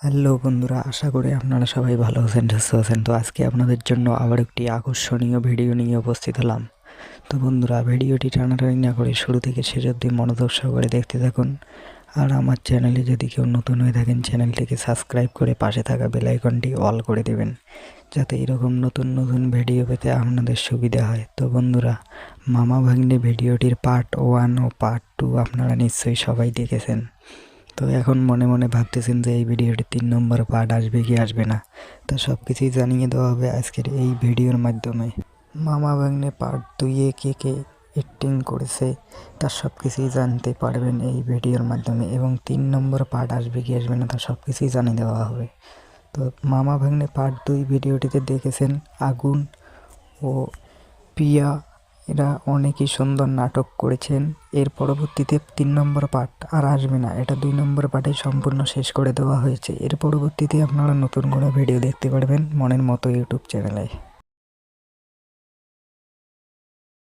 Hello বন্ধুরা, আশা করি আপনারা সবাই ভালো আছেন, সুস্থ আছেন। তো আজকে আপনাদের জন্য আবার একটি আকর্ষণীয় ভিডিও নিয়ে উপস্থিত হলাম। তো বন্ধুরা, ভিডিওটি টানাটানি না করে শুরু থেকে শেষ অবধি মনোযোগ সহকারে দেখতে থাকুন। আর আমার চ্যানেলে যদি কেউ নতুন হয়ে থাকেন, চ্যানেলটিকে সাবস্ক্রাইব করে পাশে থাকা বেল আইকনটি অল করে দেবেন, যাতে এরকম নতুন নতুন ভিডিও পেতে আপনাদের সুবিধা হয়। তো বন্ধুরা, মামা ভাগ্নে ভিডিওটির পার্ট 1 ও পার্ট 2 আপনারা নিশ্চয়ই সবাই দেখেছেন। তো এখন মনে মনে ভাবতেছেন যে এই ভিডিওটি 3 নম্বর পার্ট আসবে কি আসবে না। তো সব কিছুই জানিয়ে দেওয়া হবে আজকের এই ভিডিওর মাধ্যমে। মামা ভাগ্নে পার্ট 2-এ কে কে অ্যাক্টিং করেছে তার সব কিছুই জানতে পারবেন এই ভিডিওর মাধ্যমে, এবং 3 নম্বর পার্ট আসবে কি আসবে না তা সব কিছুই জানিয়ে দেওয়া হবে। তো মামা ভাগ্নে পার্ট 2 ভিডিওটিতে দেখেছেন আগুন ও পিয়া, এরা অনেকই সুন্দর নাটক করেছেন। এর পরবর্তীতে 3 নম্বর পার্ট আর আসবে না, এটা 2 নম্বর পার্টে সম্পূর্ণ শেষ করে দেওয়া হয়েছে। এর পরবর্তীতে আপনারা নতুন কোনো ভিডিও দেখতে পারবেন মনের মতো ইউটিউব চ্যানেলে।